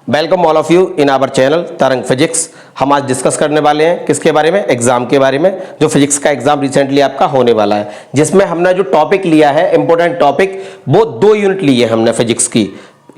Welcome all of you in our channel Tarang Physics. हम आज discuss करने वाले हैं किसके बारे में, एग्जाम के बारे में, जो फिजिक्स का एग्जाम रिसेंटली आपका होने वाला है, जिसमें हमने जो टॉपिक लिया है इंपॉर्टेंट टॉपिक, वो 2 यूनिट लिए हमने फिजिक्स की,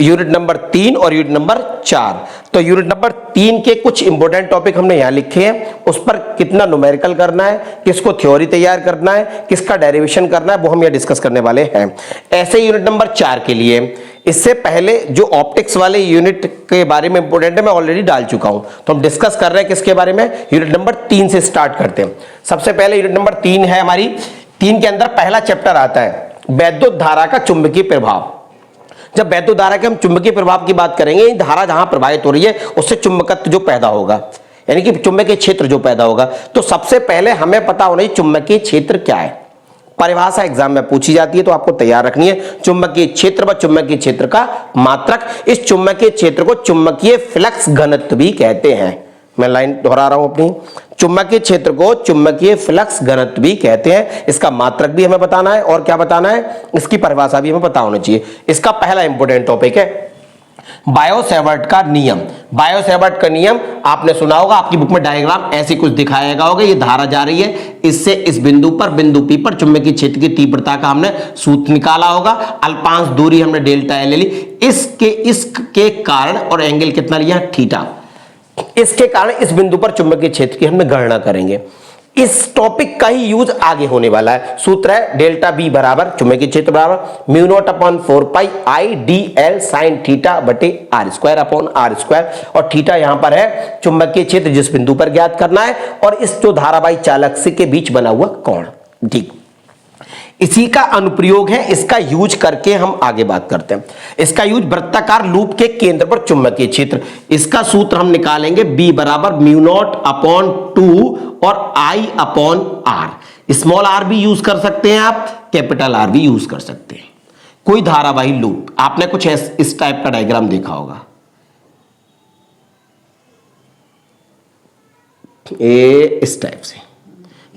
यूनिट नंबर 3 और यूनिट नंबर 4। तो यूनिट नंबर 3 के कुछ इंपॉर्टेंट टॉपिक हमने यहां लिखे हैं, उस पर कितना न्यूमेरिकल करना है, किसको थ्योरी तैयार करना है, किसका डेरिवेशन करना है, वो हम यहां डिस्कस करने वाले हैं। ऐसे यूनिट नंबर 4 के लिए इससे पहले जो ऑप्टिक्स वाले यूनिट के बारे में इंपॉर्टेंट है मैं ऑलरेडी डाल चुका हूं, तो हम डिस्कस कर रहे हैं किसके बारे में, यूनिट नंबर 3 से स्टार्ट करते हैं। सबसे पहले यूनिट नंबर 3 है हमारी। 3 के अंदर पहला चैप्टर आता है वैद्युत धारा का चुंबकीय प्रभाव। जब वैद्युत धारा के हम चुंबकीय प्रभाव की बात करेंगे, धारा जहां प्रवाहित हो रही है उससे चुंबकत्व जो पैदा होगा, यानी कि चुंबकीय क्षेत्र जो पैदा होगा, तो सबसे पहले हमें पता होना चाहिए चुंबकीय क्षेत्र क्या है। परिभाषा एग्जाम में पूछी जाती है तो आपको तैयार रखनी है। चुंबकीय क्षेत्र व चुंबकीय क्षेत्र का मात्रक। इस चुंबकीय क्षेत्र को चुंबकीय फ्लक्स घनत्व भी कहते हैं। मैं लाइन दोहरा रहा हूं अपनी, चुंबकीय क्षेत्र को चुंबकीय फ्लक्स घनत्व भी कहते हैं। इसका मात्रक भी हमें बताना है और क्या बताना है, इसकी परिभाषा भी हमें पता होनी चाहिए। इसका पहला इंपॉर्टेंट टॉपिक है बायो-सैवर्ट का नियम। बायो-सैवर्ट का नियम आपने सुना होगा, आपकी बुक में डायग्राम ऐसे कुछ दिखाया होगा। ये धारा जा रही है इससे इस बिंदु पर, बिंदु P पर चुंबकीय क्षेत्र की तीव्रता का हमने सूत्र निकाला होगा। अल्पांश दूरी हमने डेल्टा एल ले ली, इसके कारण, और एंगल कितना लिया, थीटा। इसके कारण इस बिंदु पर चुंबकीय क्षेत्र की हम गणना करेंगे। इस टॉपिक का ही यूज आगे होने वाला है। सूत्र है डेल्टा बी बराबर चुंबकीय क्षेत्र बराबर mu naught upon 4 pi i d l sine theta बटे r square upon r square. और थीटा यहां पर है चुंबकीय क्षेत्र जिस बिंदु पर ज्ञात करना है, और इस जो धारावाही चालक से के बीच बना हुआ कोण। ठीक, इसी का अनुप्रयोग है, इसका यूज करके हम आगे बात करते हैं। इसका यूज वृत्ताकार लूप के केंद्र पर चुंबकीय क्षेत्र, इसका सूत्र हम निकालेंगे B बराबर म्यू नॉट अपॉन 2 और I upon R। Small r भी यूज कर सकते हैं आप, कैपिटल R भी यूज कर सकते हैं। कोई धारावाही लूप, आपने कुछ इस टाइप का डायग्राम देखा होगा, इस टाइप से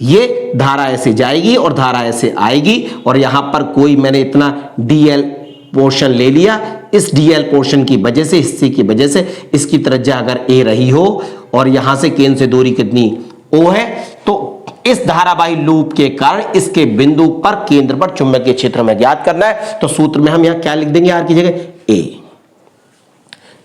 ये धारा ऐसे जाएगी और धारा ऐसे आएगी, और यहां पर कोई मैंने इतना dl पोर्शन ले लिया। इस dl पोर्शन की वजह से, हिस्से की वजह से इसकी त्रिज्या अगर a रही हो और यहां से केंद्र से दूरी कितनी o है, तो इस धारावाही लूप के कारण इसके बिंदु पर केंद्र पर चुंबकीय क्षेत्र में ज्ञात करना है। तो सूत्र में हम यहां क्या लिख देंगे, r की जगह a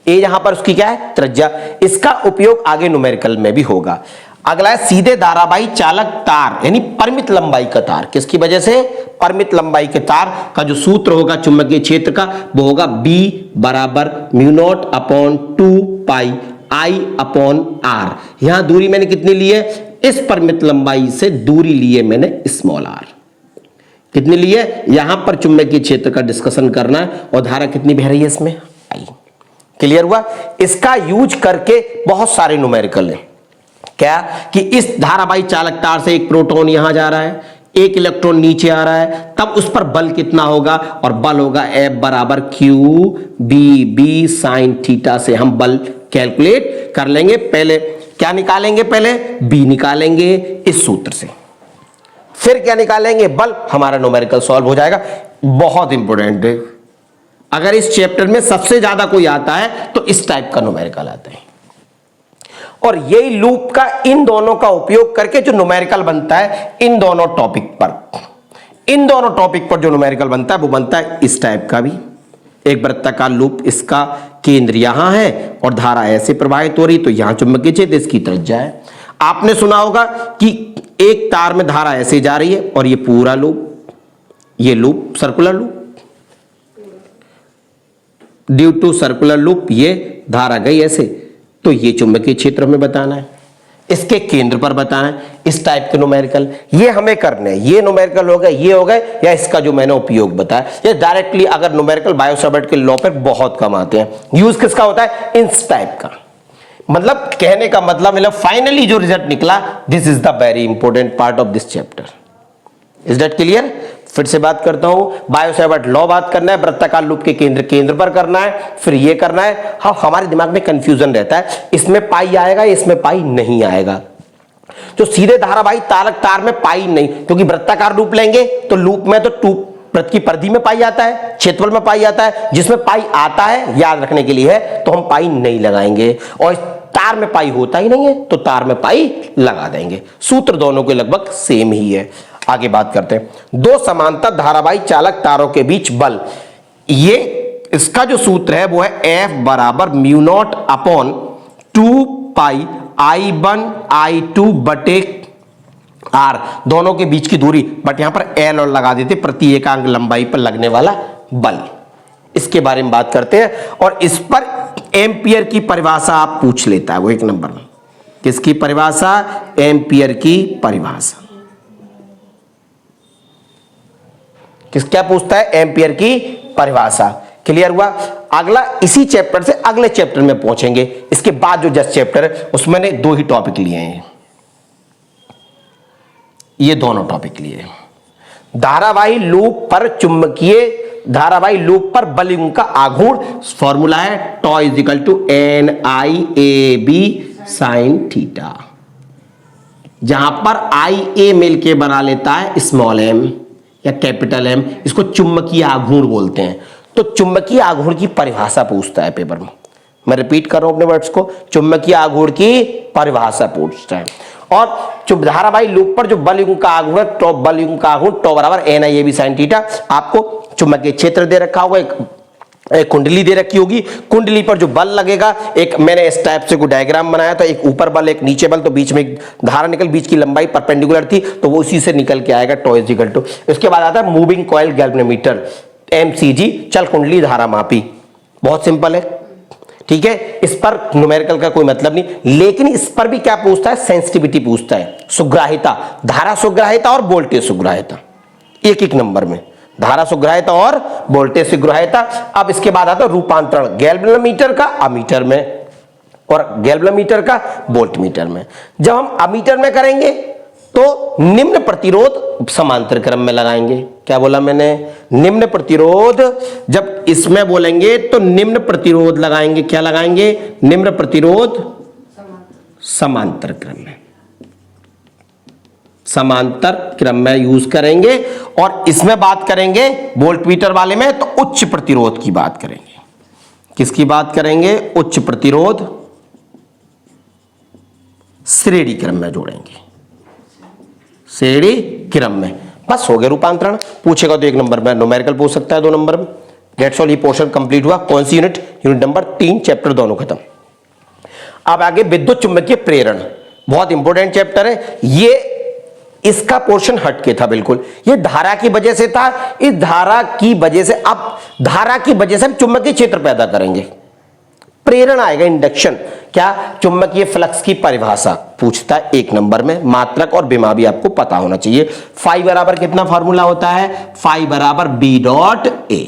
यहां पर उसकी क्या है, त्रिज्या। इसका उपयोग आगे न्यूमेरिकल में भी होगा। अगला है सीधे धारावाही चालक तार, यानी परिमित लंबाई का तार। किसकी वजह से, परिमित लंबाई के तार का जो सूत्र होगा चुंबकीय क्षेत्र का, वो होगा B बराबर mu naught upon 2 pi I upon R। यहां दूरी मैंने कितनी ली है, इस परिमित लंबाई से दूरी ली है मैंने स्मॉल r। कितनी ली है, यहां पर चुंबकीय क्षेत्र का डिस्कशन करना है, और धारा कितनी बह रही है इसमें, I। क्लियर हुआ। इसका यूज करके बहुत सारे न्यूमेरिकल है। क्या कि इस धारावाही चालक तार से एक प्रोटॉन यहां जा रहा है, एक इलेक्ट्रॉन नीचे आ रहा है, तब उस पर बल कितना होगा, और बल होगा F बराबर q b b sine theta से हम बल कैलकुलेट कर लेंगे। पहले क्या निकालेंगे, पहले B निकालेंगे इस सूत्र से, फिर क्या निकालेंगे, बल। हमारा न्यूमेरिकल सॉल्व हो जाएगा। बहुत इंपॉर्टेंट है, अगर इस चैप्टर में सबसे ज्यादा कोई आता है तो इस टाइप का न्यूमेरिकल आता है। और यही लूप का, इन दोनों का उपयोग करके जो न्यूमेरिकल बनता है, इन दोनों टॉपिक पर जो न्यूमेरिकल बनता है वो बनता है इस टाइप का भी। एक वृत्ताकार लूप, इसका केंद्र यहां है और धारा ऐसे प्रवाहित हो रही, तो यहां चुंबकीय क्षेत्र, इसकी त्रिज्या है। आपने सुना होगा कि एक तार में धारा ऐसे जा रही है, और ये पूरा लूप, ये loop circular loop, due to circular loop ये धारा गई ऐसे, तो ये चुंबकीय क्षेत्र हमें बताना है, इसके केंद्र पर बताना है। इस टाइप के न्यूमेरिकल ये हमें करने हैं। ये न्यूमेरिकल हो गए, ये हो गए, या इसका जो मैंने उपयोग बताया। ये डायरेक्टली अगर न्यूमेरिकल बायो-सैवर्ट के लॉ पर बहुत कम आते हैं। यूज किसका होता है, इस टाइप का। मतलब कहने का मतलब फाइनली जो रिजल्ट निकला, this is the very important part of this chapter. Is that clear. फिर से बात करता हूं, बायो-सैवर्ट लॉ बात करना है, वृत्ताकार लूप के केंद्र पर करना है, फिर ये करना है। हाँ, हमारे दिमाग में कंफ्यूजन रहता है, इसमें पाई आएगा, इसमें पाई नहीं आएगा। जो सीधे धारावाही चालक तार में पाई नहीं, क्योंकि वृत्ताकार लूप लेंगे तो लूप में तो 2 वृत्त की परिधि में पाई जाता है, क्षेत्रफल में पाई जाता है। जिसमें पाई आता है याद रखने के लिए है तो हम पाई नहीं लगाएंगे, और तार में पाई होता ही नहीं है तो तार में पाई लगा देंगे। सूत्र दोनों के लगभग सेम ही है। आगे बात करते हैं, दो समांतर धारावाही चालक तारों के बीच बल। ये इसका जो सूत्र है वो है F बराबर म्यू नॉट अपॉन 2 पाई I1 I2 बटे R, दोनों के बीच की दूरी, बट यहां पर L और लगा देते प्रति एकांक लंबाई पर लगने वाला बल। इसके बारे में बात करते हैं, और इस पर एम्पियर की परिभाषा आप पूछ लेता है वो एक नंबर में। किसकी परिभाषा? एम्पियर की परिभाषा। क्या पूछता है? एम्पियर की परिभाषा। क्लियर हुआ? अगला इसी चैप्टर से अगले चैप्टर में पहुंचेंगे। इसके बाद जो जस्ट चैप्टर है उसमें मैंने 2 ही टॉपिक लिए हैं, ये दोनों टॉपिक लिए। धारावाही लूप पर चुंबकीय धारावाही लूप पर बलयुग्म का आघूर्ण, फॉर्मूला है tau is equal to NIAB sine theta, जहां पर IA मिलके बना लेता है स्मॉल m या कैपिटल M, इसको चुंबकीय आघूर्ण बोलते हैं। तो चुंबकीय आघूर्ण की परिभाषा पूछता है पेपर में। मैं रिपीट कर रहा हूं अपने वर्ड्स को, चुंबकीय आघूर्ण की परिभाषा पूछता है। और धारावाही लूप पर जो बलयुग्म का आघूर्ण है, टॉ बलयुग्म का आघूर्ण टॉ बराबर NIAB साइन थीटा। आपको चुंबकीय क्षेत्र दे रखा होगा, एक कुंडली दे रखी होगी, कुंडली पर जो बल लगेगा, एक मैंने इस टाइप से कोई डायग्राम बनाया था, एक ऊपर बल एक नीचे बल, तो बीच में एक धारा निकल, बीच की लंबाई परपेंडिकुलर थी तो वो उसी से निकल के आएगा टॉ इज इक्वल टू। इसके बाद आता है मूविंग कॉइल गैल्वेनोमीटर MCG, चल कुंडली धारा मापी। बहुत सिंपल है, ठीक है। इस पर न्यूमेरिकल का कोई मतलब नहीं, लेकिन इस पर भी क्या पूछता है? सेंसिटिविटी पूछता है, सुग्राह्यता, धारा सुग्राह्यता और वोल्टेज सुग्राह्यता, एक एक नंबर में धारा सुग्राह्यता और वोल्टेज सुग्राह्यता। अब इसके बाद आता है रूपांतरण गैल्वेनोमीटर का अमीटर में और गैल्वेनोमीटर का वोल्टमीटर में। जब हम अमीटर में करेंगे तो निम्न प्रतिरोध समांतर क्रम में लगाएंगे। क्या बोला मैंने? निम्न प्रतिरोध। जब इसमें बोलेंगे तो निम्न प्रतिरोध लगाएंगे। क्या लगाएंगे? निम्न प्रतिरोध समांतर क्रम में, समांतर क्रम में यूज करेंगे। और इसमें बात करेंगे वोल्टमीटर वाले में तो उच्च प्रतिरोध की बात करेंगे। किसकी बात करेंगे? उच्च प्रतिरोध श्रेणी क्रम में जोड़ेंगे, श्रेणी क्रम में। बस हो गया रूपांतरण। पूछेगा तो एक नंबर में, न्यूमेरिकल पूछ सकता है 2 नंबर में। डेट्स ऑल, ये पोर्शन कंप्लीट हुआ। कौन सी यूनिट? यूनिट नंबर 3, चैप्टर दोनों खत्म। अब आगे विद्युत चुंबकीय प्रेरण, बहुत इंपॉर्टेंट चैप्टर है ये। इसका पोर्शन हटके था बिल्कुल, ये धारा की वजह से था। इस धारा की वजह से, अब धारा की वजह से हम चुंबकीय क्षेत्र पैदा करेंगे, प्रेरण आएगा, इंडक्शन। क्या? चुंबकीय फ्लक्स की परिभाषा पूछता है 1 नंबर में। मात्रक और विमा भी आपको पता होना चाहिए। फाई बराबर कितना फार्मूला होता है? फाई बराबर B डॉट A,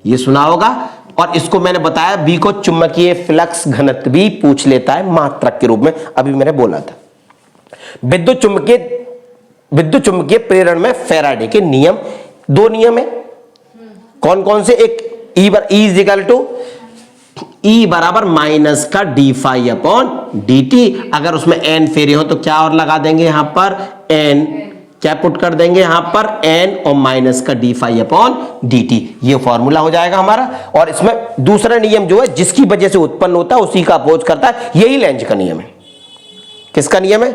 ये सुना होगा। और इसको मैंने बताया, B को चुंबकीय फ्लक्स घनत्व भी पूछ लेता है मात्रक के रूप में, अभी मैंने बोला था। विद्युत चुंबकीय प्रेरण में फैराडे के नियम, 2 नियम है। कौन कौन से? एक E is equal to E बराबर माइनस का d phi upon d t. अगर उसमें n फेरे हो तो क्या और लगा देंगे यहां पर? n। क्या पुट कर देंगे यहां पर? n और माइनस का d phi upon d t. ये फॉर्मूला हो जाएगा हमारा। और इसमें दूसरा नियम जो है, जिसकी वजह से उत्पन्न होता है उसी का अपोज करता है, यही लेंज का नियम है। किसका नियम है?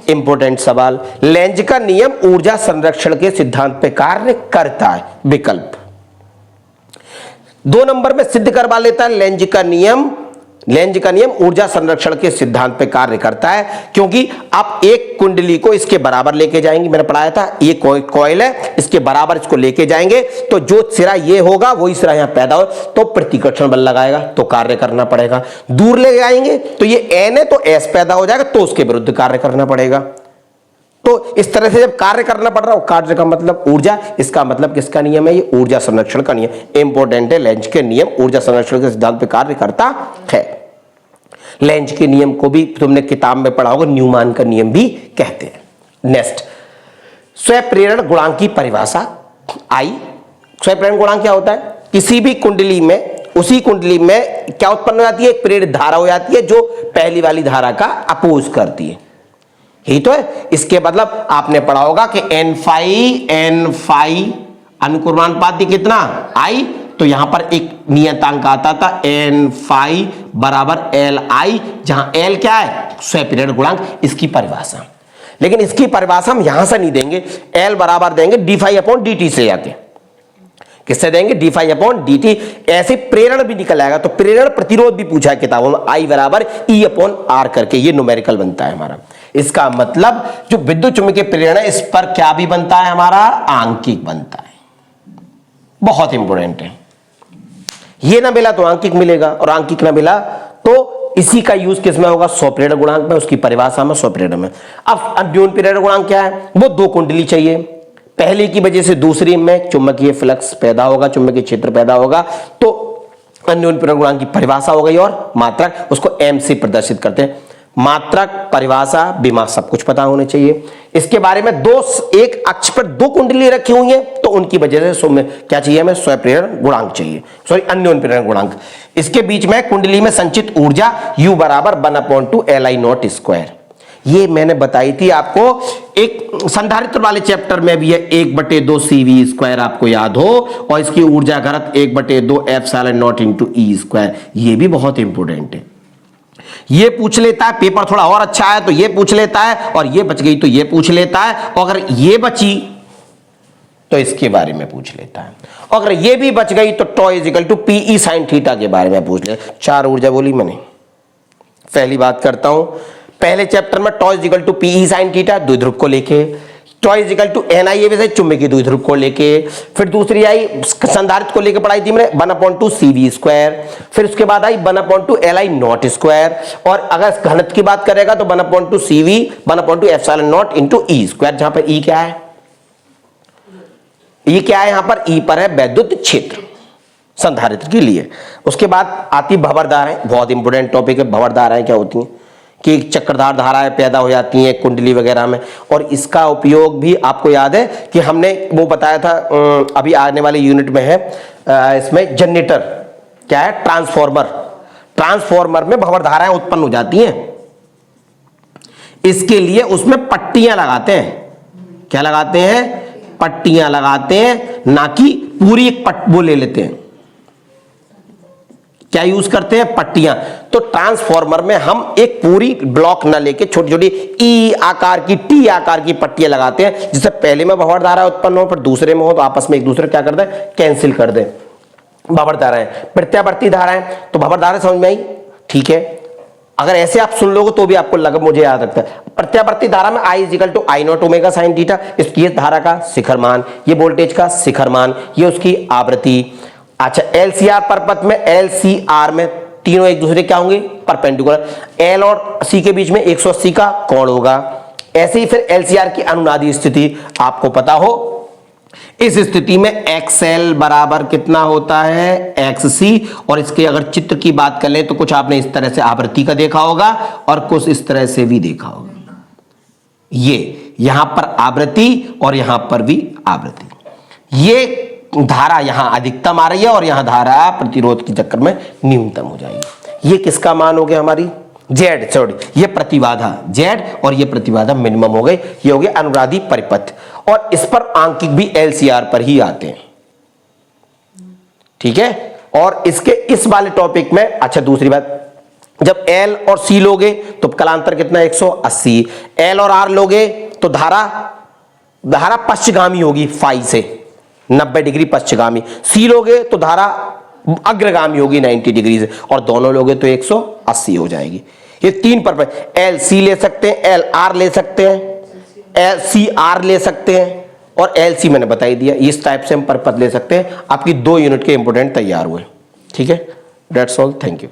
इंपोर्टेंट सवाल। लेंज का नियम ऊर्जा संरक्षण के सिद्धांत पे कार्य करता है। विकल्प 2 नंबर में सिद्ध करवा लेता है लेंज का नियम। लेंज का नियम ऊर्जा संरक्षण के सिद्धांत पे कार्य करता है, क्योंकि आप एक कुंडली को इसके बराबर लेके जाएंगे। मैंने पढ़ाया था, ये कॉइल है, इसके बराबर इसको लेके जाएंगे तो जो सिरा ये होगा वही सिरा यहां पैदा हो, तो प्रतिकर्षण बल लगाएगा, तो कार्य करना पड़ेगा। दूर ले जाएंगे तो ये N है तो S पैदा हो जाएगा, तो उसके विरुद्ध कार्य करना पड़ेगा। तो इस तरह से जब कार्य करना पड़ रहा हो, कार्य का मतलब ऊर्जा, इसका मतलब किसका नियम है? ये ऊर्जा संरक्षण का नियम। इंपोर्टेंट है, लेंज के नियम ऊर्जा संरक्षण के सिद्धांत पे कार्य करता है। लेंज के नियम को भी तुमने किताब में पढ़ा होगा, न्यूमान का नियम भी कहते हैं। नेक्स्ट, स्वप्रेरण गुणांक की परिभाषा आई। स्वप्रेरण गुणांक क्या होता है? किसी भी कुंडली में, उसी कुंडली में क्या उत्पन्न हो जाती है? एक प्रेरित धारा हो जाती है जो पहली वाली धारा का अपोज करती है, यही तो है। इसके मतलब आपने पढ़ा होगा कि n फाई अनुक्रमानुपाती कितना I, तो यहां पर एक नियतांक आता था n फाई बराबर एल आई, जहां L क्या है स्वयं पीरियड गुणांक, इसकी परिभाषा। लेकिन इसकी परिभाषा हम यहां से नहीं देंगे, L बराबर देंगे d phi upon d t से जाके। किससे देंगे? D phi upon d t. ऐसे प्रेरण भी निकल आएगा, तो प्रेरण प्रतिरोध भी पूछा है किताबों में, I बराबर E अपॉन आर करके, ये न्यूमेरिकल बनता है हमारा। इसका मतलब जो विद्युत चुम्बकीय प्रेरण है इस पर क्या भी बनता है हमारा, आंकिक बनता है। बहुत इंपॉर्टेंट है, ये ना मिला तो आंकिक मिलेगा, और आंकिक ना मिला तो इसी का यूज किसमें होगा, स्वप्रेरण गुणांक में, उसकी परिभाषा में स्वप्रेरण में। अब अन्योन्य प्रेरण गुणांक क्या है, वो दो कुंडली चाहिए, पहले की वजह से दूसरी में चुंबकीय फ्लक्स पैदा होगा, चुंबकीय क्षेत्र पैदा होगा, तो अन्योन्य प्रेरण गुणांक की परिभाषा हो गई, और मात्रक उसको एम से प्रदर्शित करते हैं। मात्रक, परिभाषा, विमा सब कुछ पता होने चाहिए। इसके बारे में एक अक्ष पर दो कुंडली रखी हुई है, तो उनकी वजह से क्या चाहिए हमें, स्वप्रेरण गुणांक चाहिए, सॉरी अन्योन्य प्रेरण गुणांक। इसके बीच में कुंडली में संचित ऊर्जा U बराबर 1/2 LI नॉट स्क्वायर, ये मैंने बताई थी आपको एक संधारित्र वाले चैप्टर में भी है, 1/2 CV स्क्वायर आपको याद हो, और इसकी ऊर्जा घनत्व 1/2 epsilon not into E square, ये भी बहुत इंपॉर्टेंट है। ये पूछ लेता है, पेपर थोड़ा और अच्छा है तो ये पूछ लेता है, और ये बच गई तो ये पूछ लेता है, और अगर ये बची तो इसके बारे में पूछ लेता है, और अगर ये भी बच गई तो tau equal to PE sine theta के बारे में पूछ ले। 4 ऊर्जा बोली मैंने। पहली बात करता हूं, पहले चैप्टर में tau equal to PE sine theta द्विध्रुव को लेके, टॉ इजिकल टू NI चुंबकीय द्विध्रुव को लेके, फिर दूसरी आई संधारित्र को लेके पढ़ाई थी मैंने 1/2 CV स्क्वायर, फिर उसके बाद आई 1/2 LI नॉट स्क्वायर, और अगर घनत्व की बात करेगा तो 1/2 CV 1/2 epsilon not into E square, जहां पर E क्या है, ये क्या है यहां पर, E पर है वैद्युत क्षेत्र संधारित्र के लिए। उसके बाद आती भंवरधाराएं, बहुत इंपोर्टेंट टॉपिक है। भंवरधाराएं क्या होती हैं कि चक्रधार धाराएं पैदा हो जाती हैं कुंडली वगैरह में, और इसका उपयोग भी आपको याद है कि हमने वो बताया था, अभी आने वाले यूनिट में है, इसमें जनरेटर क्या है, ट्रांसफॉर्मर में भंवरधाराएं उत्पन्न हो जाती हैं, इसके लिए उसमें पट्टियां लगाते हैं। क्या लगाते हैं? पट्टियां लगाते हैं, ना कि पूरी एक वो ले लेते हैं। क्या यूज करते हैं? पट्टियां। तो ट्रांसफॉर्मर में हम एक पूरी ब्लॉक ना लेके छोटी छोटी ई आकार की, टी आकार की पट्टियां लगाते हैं, जिससे पहले में भंवरधारा उत्पन्न हो, फिर दूसरे में हो, तो आपस में एक दूसरे क्या कर दें, कैंसिल कर दें। भंवरधाराएं, प्रत्यावर्ती धाराएं, तो भंवरधाराएं समझ में आई, ठीक है। अगर ऐसे आप सुन लोगे तो भी आपको लगा, मुझे याद रखता है। प्रत्यावर्ती धारा में I is equal to I naught omega sine theta, इसकी धारा का शिखर मान, ये वोल्टेज का शिखर मान, ये उसकी आवृत्ति। अच्छा, LCR परपथ में, LCR में तीनों एक दूसरे क्या होंगे, परपेंडिकुलर। L और C के बीच में 180 का कोण होगा। ऐसे ही फिर LCR की अनुनादी स्थिति आपको पता हो, इस स्थिति में XL बराबर कितना होता है, XC, और इसके अगर चित्र की बात कर ले तो कुछ आपने इस तरह से आवृत्ति का देखा होगा, और कुछ इस तरह से भी देखा होगा। ये यहां पर आवृत्ति और यहां पर भी आवृत्ति, ये धारा यहां अधिकतम आ रही है और यहां धारा प्रतिरोध के चक्कर में न्यूनतम हो जाएगी। ये किसका मान हो गया, हमारी Z, सॉरी ये प्रतिबाधा Z, और ये प्रतिबाधा मिनिमम हो गई। ये हो गया अनुनादी परिपथ, और इस पर आंकिक भी LCR पर ही आते हैं, ठीक है। और इसके इस वाले टॉपिक में, अच्छा दूसरी बात, जब L और C लोगे तो कलांतर कितना, 180। L और R लोगे तो धारा पश्चिगामी होगी, फाई से 90 डिग्री पश्चिगामी। C लोगे तो धारा अग्रगामी होगी 90 डिग्री से, और दोनों लोगे तो 180 हो जाएगी। ये तीन पर LC ले सकते हैं, LR ले सकते हैं, LCR ले सकते हैं, और LC मैंने बताई दिया। इस टाइप से हम परपथ ले सकते हैं। आपकी 2 यूनिट के इंपोर्टेंट तैयार हुए, ठीक है। That's all, thank you.